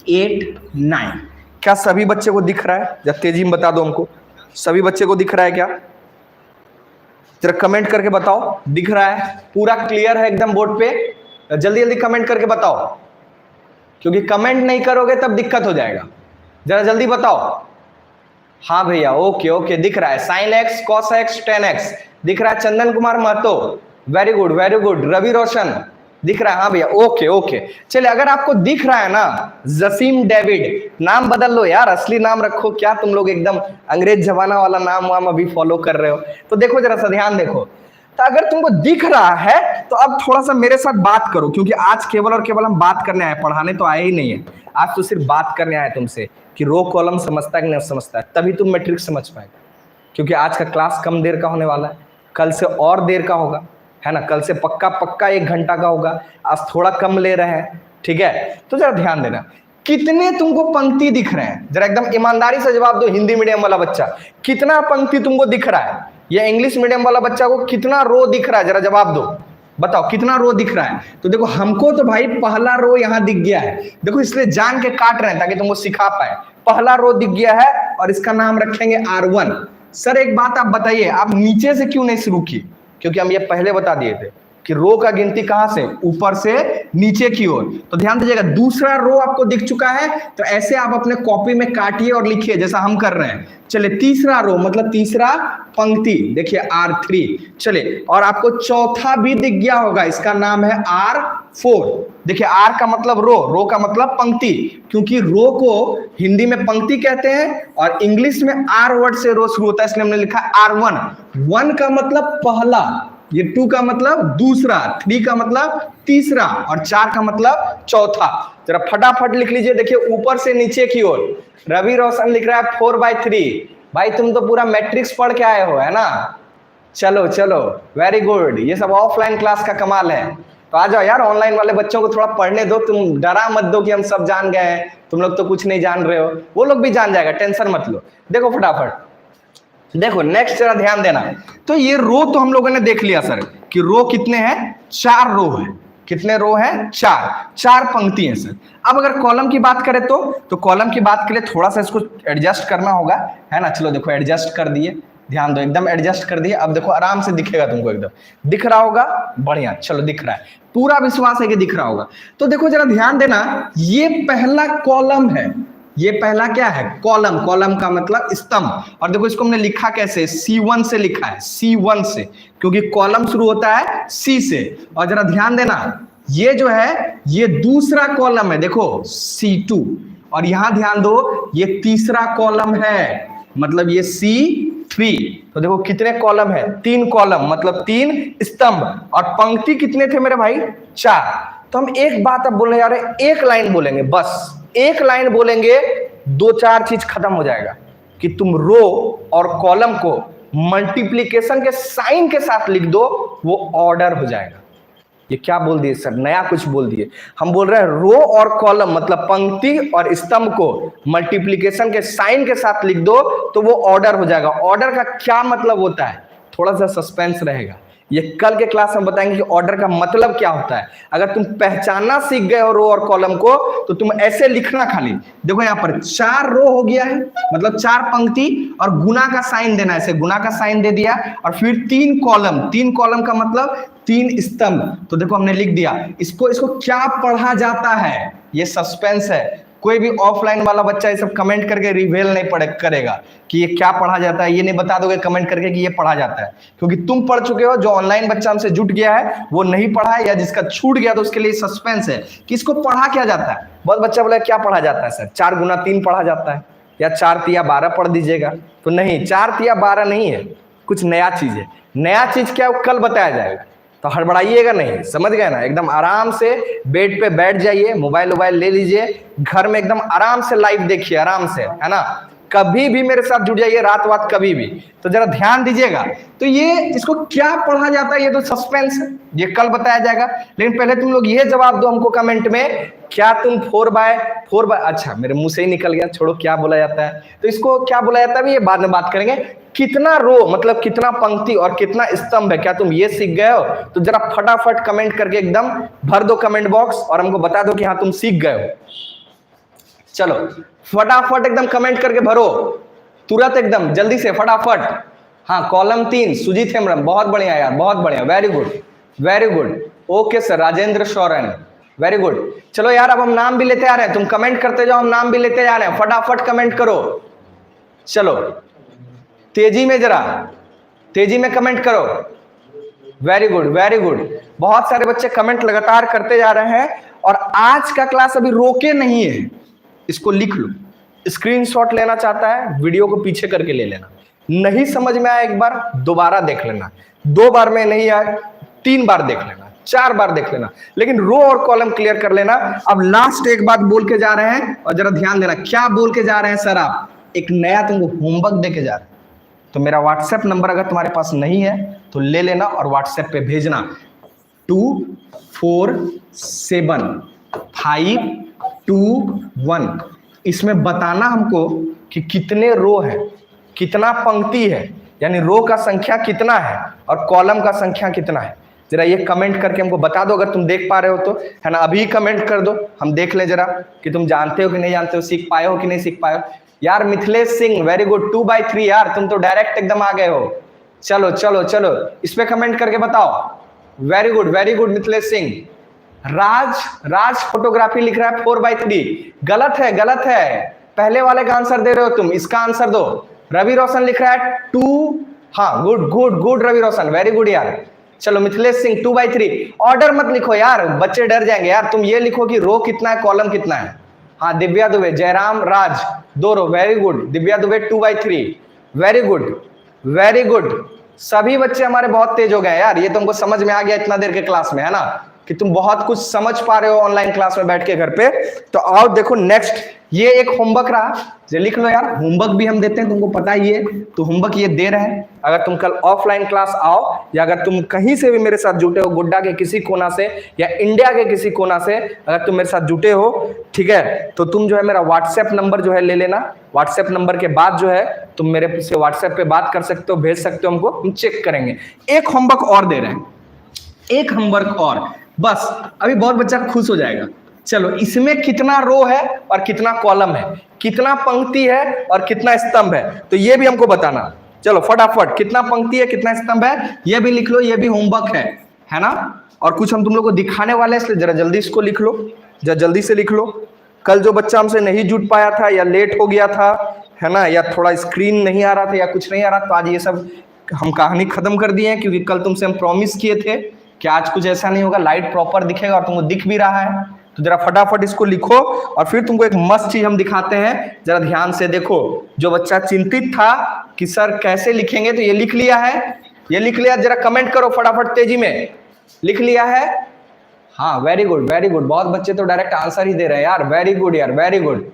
8 9। क्या सभी बच्चे को दिख रहा है? जब तेजी में बता दो हमको, सभी बच्चे को दिख रहा है क्या? जरा कमेंट करके बताओ, दिख रहा है? पूरा क्लियर है एकदम बोर्ड पे? जल्दी जल्दी कमेंट करके बताओ, क्योंकि कमेंट नहीं करोगे तब दिक्कत हो जाएगा। जरा जल्दी बताओ। हाँ भैया, ओके ओके, दिख रहा है। Sine X cos X tan X दिख रहा है। Chandan Kumar Mahato, very good very good. Ravi Roshan दिख रहा है? हाँ भैया, ओके ओके। चलिए, अगर आपको दिख रहा है ना, जसीम डेविड, नाम बदल लो यार, असली नाम रखो। क्या तुम लोग एकदम अंग्रेज जमाना वाला नाम वाम अभी फॉलो कर रहे हो? तो देखो जरा सा ध्यान देखो, तो अगर तुमको दिख रहा है तो अब थोड़ा सा मेरे साथ बात करो, क्योंकि आज केवल और केवल हम बात करने आए, पढ़ाने तो आए ही नहीं है। आज तो सिर्फ बात करने आए तुमसे कि रो कॉलम समझता है कि नहीं समझता है, तभी तुम मैट्रिक्स समझ पाएगा। क्योंकि आज का क्लास कम देर का होने वाला है, कल से और देर का होगा, है ना। कल से पक्का पक्का 1 घंटा का होगा, आज थोड़ा कम ले रहे हैं, ठीक है। तो जरा ध्यान देना, कितने तुमको पंक्ति दिख रहे हैं? जरा एकदम ईमानदारी से जवाब दो। हिंदी मीडियम वाला बच्चा, कितना पंक्ति तुमको दिख रहा है? या इंग्लिश मीडियम वाला बच्चा को कितना रो दिख रहा है? जरा जवाब दो, बताओ कितना रो दिख रहा है? तो देखो, हमको तो भाई पहला रो यहाँ दिख गया है, देखो इसलिए जान के काट रहे हैं ताकि तुमको सिखा पाए। पहला रो दिख गया है और इसका नाम रखेंगे R1। सर एक बात आप बताइए, आप नीचे से क्यों नहीं शुरू किए? क्योंकि हम ये पहले बता दिए थे कि रो का गिनती कहां से, ऊपर से नीचे की ओर। तो ध्यान दीजिएगा, दूसरा रो आपको दिख चुका है, तो ऐसे आप अपने कॉपी में काटिए और लिखिए जैसा हम कर रहे हैं। चलिए, तीसरा रो मतलब तीसरा पंक्ति, देखिए R3। चलिए, और आपको चौथा भी दिख गया होगा, इसका नाम है R4। देखिए, R का मतलब रो का मतलब पंक्ति, क्योंकि रो को हिंदी में पंक्ति कहते हैं और इंग्लिश में R वर्ड से रो शुरू होता है, इसलिए हमने लिखा R1। 1 का मतलब पहला, ये 2 का मतलब दूसरा, 3 का मतलब तीसरा और 4 का मतलब चौथा। जरा फटाफट लिख लीजिए, देखिए ऊपर से नीचे की ओर। रवि रोशन लिख रहा है 4/3। भाई तुम तो पूरा मैट्रिक्स पढ़ के आए हो, है ना। चलो चलो, वेरी गुड। ये सब ऑफलाइन क्लास का कमाल है। तो आ जाओ यार, ऑनलाइन वाले बच्चों को थोड़ा पढ़ने दो। तुम डरा मत दो कि हम सब जान गए हैं, तुम लोग तो कुछ नहीं जान रहे हो, वो लोग भी जान जाएगा, टेंशन मत लो। देखो फटाफट देखो, नेक्स्ट जरा ध्यान देना। तो ये रो तो हम लोगों ने देख लिया सर कि रो कितने हैं, 4 रो है। कितने रो हैं? 4 पंक्ति हैं सर। अब अगर कॉलम की बात करें तो कॉलम की बात के लिए थोड़ा सा इसको एडजस्ट करना होगा, है ना। चलो देखो, एडजस्ट कर दिए, ध्यान दो, एकदम एडजस्ट कर दिए। अब देखो आराम से दिखेगा तुमको, एकदम दिख रहा होगा, बढ़िया। चलो दिख रहा है, पूरा विश्वास है कि दिख रहा होगा। तो देखो जरा ध्यान देना, ये पहला कॉलम है, ये पहला क्या है? कॉलम। कॉलम का मतलब स्तंभ। और देखो इसको हमने लिखा कैसे, C1 से लिखा है, C1 से, क्योंकि कॉलम शुरू होता है C से। और जरा ध्यान देना, ये जो है ये दूसरा कॉलम है, देखो C2। और यहां ध्यान दो, ये तीसरा कॉलम है, मतलब ये C3। तो देखो कितने कॉलम है? 3 कॉलम, मतलब 3 स्तंभ। और पंक्ति कितने थे मेरे भाई? 4। तो हम एक बात अब बोलने जा रहे हैं, एक लाइन बोलेंगे, बस एक लाइन बोलेंगे, 2-4 चीज खत्म हो जाएगा कि तुम रो और कॉलम को मल्टीप्लिकेशन के साइन के साथ लिख दो, वो ऑर्डर हो जाएगा। ये क्या बोल दिए सर, नया कुछ बोल दिए। हम बोल रहे हैं रो और कॉलम मतलब पंक्ति और स्तंभ को मल्टीप्लिकेशन के साइन के साथ लिख दो तो वो ऑर्डर हो जाएगा। ऑर्डर का क्या मतलब होता है, थोड़ा सा सस्पेंस रहेगा, ये कल के क्लास में बताएंगे कि ऑर्डर का मतलब क्या होता है। अगर तुम पहचानना सीख गए हो रो और कॉलम को, तो तुम ऐसे लिखना खाली। देखो यहाँ पर 4 रो हो गया है, मतलब 4 पंक्ति, और गुना का साइन देना, ऐसे गुना का साइन दे दिया, और फिर 3 कॉलम। 3 कॉलम का मतलब 3 स्तंभ। तो देखो हमने लिख दिया। इसको क्या पढ़ा जाता है, ये सस्पेंस है। कोई भी ऑफलाइन वाला बच्चा ये सब कमेंट करके रिवेल नहीं करेगा कि ये क्या पढ़ा जाता है। ये नहीं बता दोगे कमेंट करके कि ये पढ़ा जाता है, क्योंकि तुम पढ़ चुके हो। जो ऑनलाइन बच्चा हमसे जुट गया है वो नहीं पढ़ा है, या जिसका छूट गया तो उसके लिए सस्पेंस है कि इसको पढ़ा क्या जाता है। बहुत बच्चा बोला क्या पढ़ा जाता है सर, 4 गुना 3 पढ़ा जाता है, या 4 तिया 12 पढ़ दीजिएगा। तो नहीं, 4 तिया 12 नहीं है, कुछ नया चीज है। नया चीज क्या है कल बताया जाएगा, तो हड़बड़ाइएगा नहीं, समझ गए ना। एकदम आराम से बेड पे बैठ जाइए, मोबाइल ले लीजिए, घर में एकदम आराम से लाइव देखिए, आराम से, है ना। कभी भी मेरे साथ जुड़ जाइए, रात कभी भी, तो जरा ध्यान दीजिएगा। तो ये इसको क्या पढ़ा जाता है, ये तो सस्पेंस है, ये कल बताया जाएगा। लेकिन पहले तुम लोग ये जवाब दो हमको कमेंट में, क्या तुम 4x4 अच्छा मेरे मुंह से ही निकल गया, छोड़ो क्या बोला जाता है। तो इसको क्या बोला जाता है ये बाद में बात करेंगे। कितना रो मतलब कितना पंक्ति और कितना स्तंभ है, क्या तुम ये सीख गए हो? तो जरा फटाफट कमेंट करके एकदम भर दो कमेंट बॉक्स, और हमको बता दो कि हाँ तुम सीख गए हो। चलो फटाफट एकदम कमेंट करके भरो, तुरंत एकदम जल्दी से फटाफट। हाँ कॉलम 3 सुजीत हेम्ब्रम, बहुत बढ़िया यार, बहुत बढ़िया, very good very good. Okay sir, Rajendra Sheoran, very good. चलो यार अब हम नाम भी लेते आ रहे हैं, तुम कमेंट करते जाओ, हम नाम भी लेते जा रहे हैं, फटाफट कमेंट करो। चलो तेजी में, जरा तेजी में कमेंट करो। वेरी गुड वेरी गुड, बहुत सारे बच्चे कमेंट लगातार करते जा रहे हैं। और आज का क्लास अभी रोके नहीं है, इसको लिख लो। स्क्रीनशॉट लेना चाहता है वीडियो को पीछे करके ले लेना, नहीं समझ में आया एक बार दोबारा देख लेना, 2 बार में नहीं आया 3 बार देख लेना, 4 बार देख लेना, लेकिन रो और कॉलम क्लियर कर लेना। अब लास्ट एक बात बोल के जा रहे हैं, और जरा ध्यान देना क्या बोल के जा रहे हैं सर। आप एक नया तुमको होमवर्क दे के जा रहे हैं, तो मेरा व्हाट्सएप नंबर अगर तुम्हारे पास नहीं है तो ले लेना और व्हाट्सएप पे भेजना 247521। इसमें बताना हमको कि कितने रो है, कितना पंक्ति है, यानी रो का संख्या कितना है और कॉलम का संख्या कितना है। जरा ये कमेंट करके हमको बता दो, अगर तुम देख पा रहे हो तो, है ना। अभी कमेंट कर दो, हम देख लें जरा कि तुम जानते हो कि नहीं जानते हो, सीख पाए हो कि नहीं सीख पाए हो। यार मिथिलेश सिंह, वेरी गुड, 2/3 यार, तुम तो डायरेक्ट एकदम आ गए हो। चलो चलो चलो इस पे कमेंट करके बताओ। Very good Mithilesh Singh. Raj photography लिख रहा है 4/3, गलत है गलत है, पहले वाले का आंसर दे रहे हो तुम, इसका आंसर दो। रवि रोशन लिख रहा है 2, हाँ गुड रवि रोशन, वेरी गुड यार। चलो मिथिलेश सिंह 2/3। ऑर्डर मत लिखो यार, बच्चे डर जाएंगे यार, तुम ये लिखो कि रो कितना है कॉलम कितना है। हाँ Divya Dubey, Jairam Raj 2 row, very good. Divya Dubey 2/3, very good. सभी बच्चे हमारे बहुत तेज हो गए यार, ये तुमको समझ में आ गया इतना देर के क्लास में, है ना, कि तुम बहुत कुछ समझ पा रहे हो ऑनलाइन क्लास में बैठ के घर पे। तो आओ देखो नेक्स्ट, ये एक होमवर्क रहा, जो लिख लो यार। होमवर्क भी हम देते हैं, तुमको पता ही है, तो होमवर्क ये दे रहे हैं। अगर तुम कल ऑफलाइन क्लास आओ, या अगर तुम कहीं से भी मेरे साथ जुटे हो, गुड्डा के किसी कोना से या इंडिया के किसी कोना से, अगर तुम मेरे साथ जुटे हो, ठीक है, तो तुम जो है मेरा व्हाट्सएप नंबर जो है ले लेना। व्हाट्सएप नंबर के बाद जो है तुम मेरे से व्हाट्सएप पे बात कर सकते हो, भेज सकते हो हमको, हम चेक करेंगे। एक होमवर्क और दे रहे हैं, एक होमवर्क और, बस अभी बहुत बच्चा खुश हो जाएगा। चलो इसमें कितना रो है और कितना कॉलम है, कितना पंक्ति है और कितना स्तंभ है, तो ये भी हमको बताना। चलो फटाफट, कितना पंक्ति है कितना स्तंभ है ये भी लिख लो, ये भी होमवर्क है ना। और कुछ हम तुम लोग को दिखाने वाले हैं, इसलिए जरा जल्दी इसको लिख लो, जरा जल्दी से लिख लो। कल जो बच्चा हमसे नहीं जुट पाया था, या लेट हो गया था, है ना, या थोड़ा स्क्रीन नहीं आ रहा था, या कुछ नहीं आ रहा, तो आज ये सब हम कहानी खत्म कर दिए हैं, क्योंकि कल तुमसे हम प्रॉमिस किए थे कि आज कुछ ऐसा नहीं होगा, लाइट प्रॉपर दिखेगा और तुमको दिख भी रहा है। तो जरा फटाफट इसको लिखो, और फिर तुमको एक मस्त चीज हम दिखाते हैं, जरा ध्यान से देखो। जो बच्चा चिंतित था कि सर कैसे लिखेंगे, तो ये लिख लिया है, ये लिख लिया, जरा कमेंट करो फटाफट तेजी में, लिख लिया है। हाँ वेरी गुड, बहुत बच्चे तो डायरेक्ट आंसर ही दे रहे हैं यार, वेरी गुड यार, वेरी गुड।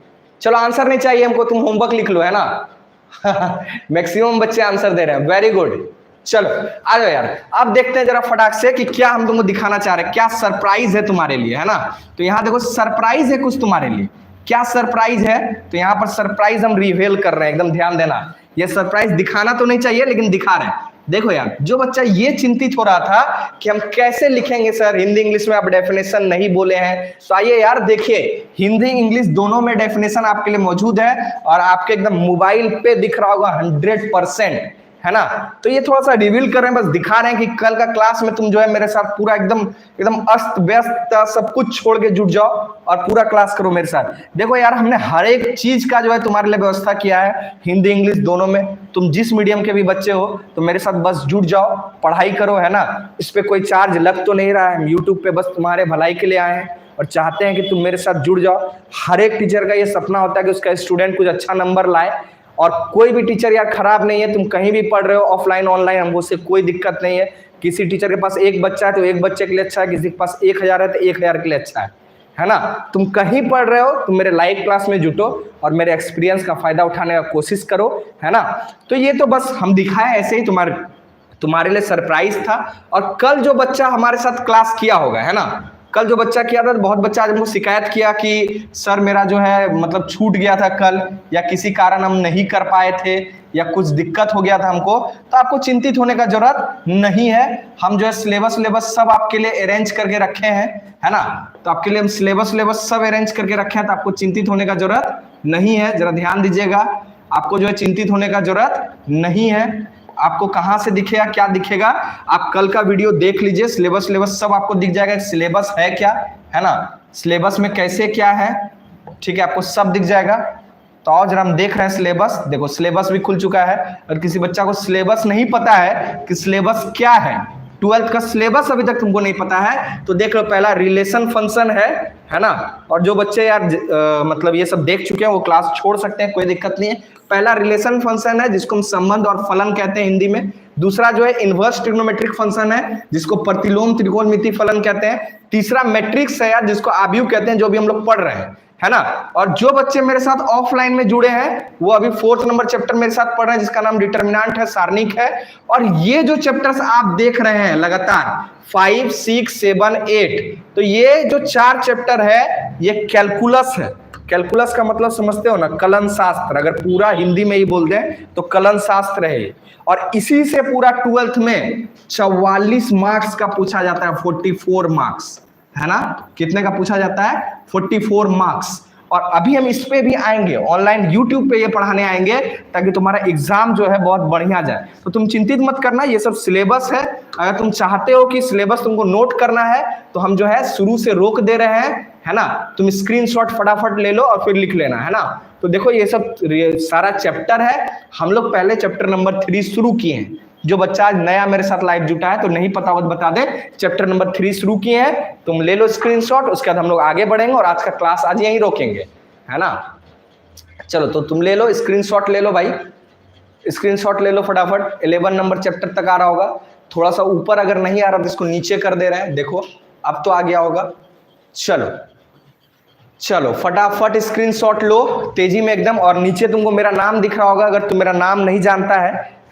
चलो आंसर नहीं चाहिए हमको, तुम होमवर्क लिख लो, है ना। मैक्सिमम बच्चे आंसर दे रहे हैं, वेरी गुड। चलो आ जाओ यार, अब देखते हैं जरा फटाक से कि क्या हम तुमको दिखाना चाह रहे हैं, क्या सरप्राइज है तुम्हारे लिए, है ना। तो यहाँ देखो सरप्राइज है कुछ तुम्हारे लिए, क्या सरप्राइज है, तो यहाँ पर सरप्राइज हम रिवील कर रहे हैं, एकदम ध्यान देना। ये सरप्राइज दिखाना तो नहीं चाहिए, लेकिन दिखा रहे हैं। देखो यार, जो बच्चा ये चिंतित हो रहा था कि हम कैसे लिखेंगे सर, हिंदी इंग्लिश में आप डेफिनेशन नहीं बोले हैं, तो आइए यार देखिए, हिंदी इंग्लिश दोनों में डेफिनेशन आपके लिए मौजूद है और आपके एकदम मोबाइल पे दिख रहा होगा 100%, है ना। तो ये थोड़ा सा रिवील कर रहे हैं, बस दिखा रहे हैं कि कल का क्लास में तुम जो है मेरे साथ पूरा एकदम एकदम अस्त व्यस्त सब कुछ छोड़ के जुट जाओ और पूरा क्लास करो मेरे साथ। देखो यार, हमने हर एक चीज का जो है तुम्हारे लिए व्यवस्था किया है, हिंदी इंग्लिश दोनों में। तुम जिस मीडियम के भी बच्चे हो तो मेरे साथ बस जुट जाओ, पढ़ाई करो, है ना। इस पे कोई चार्ज लग तो नहीं रहा है, हम यूट्यूब पे बस तुम्हारे भलाई के लिए आए हैं और चाहते हैं कि तुम मेरे साथ जुड़ जाओ। हर एक टीचर का ये सपना होता है कि उसका स्टूडेंट कुछ अच्छा नंबर लाए, और कोई भी टीचर यार खराब नहीं है, तुम कहीं भी पढ़ रहे हो ऑफलाइन ऑनलाइन, हमको उससे कोई दिक्कत नहीं है। किसी टीचर के पास एक बच्चा है तो एक बच्चे के लिए अच्छा है, किसी के पास 1000 है तो 1000 के लिए अच्छा है ना। तुम कहीं पढ़ रहे हो, तुम मेरे लाइव क्लास में जुटो और मेरे एक्सपीरियंस का फायदा उठाने का कोशिश करो, है ना। तो ये तो बस हम दिखाए ऐसे ही तुम्हारे लिए सरप्राइज था। और कल जो बच्चा हमारे साथ क्लास किया होगा, है ना, कल जो बच्चा किया था, तो बहुत बच्चा आज हमको शिकायत किया कि सर मेरा जो है मतलब छूट गया था कल, या किसी कारण हम नहीं कर पाए थे, या कुछ दिक्कत हो गया था हमको। तो आपको चिंतित होने का जरूरत नहीं है, हम जो है सिलेबस सब आपके लिए अरेंज करके रखे हैं, है ना। तो आपके लिए हम सिलेबस सब अरेंज करके रखे हैं, तो आपको चिंतित होने का जरूरत नहीं है। जरा ध्यान दीजिएगा, आपको जो है चिंतित होने का जरूरत नहीं है। आपको कहां से दिखेगा, क्या दिखेगा, आप कल का वीडियो देख लीजिए, सिलेबस सब आपको दिख जाएगा। सिलेबस है क्या, है ना, सिलेबस में कैसे क्या है, ठीक है, आपको सब दिख जाएगा। तो आज जरा हम देख रहे हैं सिलेबस। देखो सिलेबस भी खुल चुका है। और किसी बच्चा को सिलेबस नहीं पता है कि सिलेबस क्या है, 12th का सिलेबस अभी तक तुमको नहीं पता है, तो देख लो, पहला रिलेशन फंक्शन है ना। और जो बच्चे यार मतलब ये सब देख चुके हैं वो क्लास छोड़ सकते हैं, कोई दिक्कत नहीं है। पहला रिलेशन फंक्शन है जिसको हम संबंध और फलन कहते हैं हिंदी में। दूसरा जो है इनवर्स ट्रिग्नोमेट्रिक फंक्शन है जिसको प्रतिलोम त्रिकोणमिति फलन कहते हैं। तीसरा मैट्रिक्स है यार जिसको आव्यूह कहते हैं, जो भी हम लोग पढ़ रहे हैं, है ना। और जो बच्चे मेरे साथ ऑफलाइन में जुड़े हैं वो अभी 4th नंबर चैप्टर मेरे साथ पढ़ रहे हैं जिसका नाम डिटर्मिनेंट है, सारणिक है। और ये जो चैप्टर्स आप देख रहे हैं लगातार 5, 6, 7, 8, तो ये जो 4 चैप्टर है ये कैलकुलस है। कैलकुलस का मतलब समझते हो ना, कलन शास्त्र, अगर पूरा हिंदी में ही बोल दें तो कलन शास्त्र है। और इसी से पूरा 12th में 44 मार्क्स का पूछा जाता है, 44 मार्क्स, है ना। कितने का पूछा जाता है, 44 मार्क्स। और अभी हम इस पे भी आएंगे, ऑनलाइन यूट्यूब पे ये पढ़ाने आएंगे ताकि तुम्हारा एग्जाम जो है बहुत बढ़िया जाए। तो तुम चिंतित मत करना, ये सब सिलेबस है। अगर तुम चाहते हो कि सिलेबस तुमको नोट करना है तो हम जो है शुरू से रोक दे रहे हैं, है ना। तुम स्क्रीनशॉट फटाफट ले लो और फिर लिख लेना, है ना। तो देखो ये सब सारा चैप्टर है, हम लोग पहले चैप्टर नंबर 3 शुरू किए हैं। जो बच्चा आज नया मेरे साथ लाइव जुटा है तो नहीं पता हो तो बता दे, चैप्टर नंबर 3 शुरू किए हैं, तुम ले लो स्क्रीनशॉट, उसके बाद हम लोग आगे बढ़ेंगे और आज का क्लास आज यहीं रोकेंगे, है ना। चलो तो तुम ले लो स्क्रीनशॉट, ले लो भाई, स्क्रीनशॉट ले लो फटाफट। 11 नंबर चैप्टर तक आ रहा होगा, थोड़ा सा ऊपर अगर नहीं आ रहा तो इसको नीचे कर दे रहे हैं, देखो अब तो आ गया होगा। चलो फटाफट स्क्रीनशॉट लो तेजी में एकदम। और नीचे तुमको मेरा नाम दिख रहा होगा, अगर तुम मेरा नाम नहीं जानता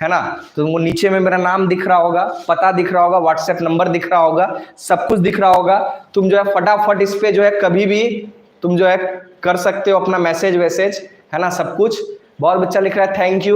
है ना, तो तुमको नीचे में मेरा नाम दिख रहा होगा, पता दिख रहा होगा, व्हाट्सएप नंबर दिख रहा होगा, सब कुछ दिख रहा होगा। तुम जो है फटाफट इस पे जो है कभी भी तुम जो है कर सकते हो अपना मैसेज वैसेज, है ना, सब कुछ। बहुत बच्चा लिख रहा है थैंक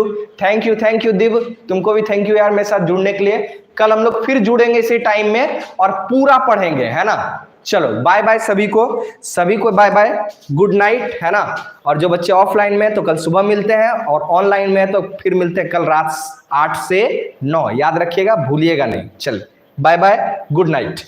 यू दिव, तुमको भी थैंक यू यार मेरे साथ जुड़ने के लिए। कल हम लोग फिर जुड़ेंगे इसी टाइम में और पूरा पढ़ेंगे, है ना। चलो बाय बाय सभी को बाय बाय, गुड नाइट, है ना। और जो बच्चे ऑफलाइन में तो कल सुबह मिलते हैं, और ऑनलाइन में तो फिर मिलते हैं कल रात 8 से 9, याद रखिएगा, भूलिएगा नहीं। चल बाय बाय, गुड नाइट।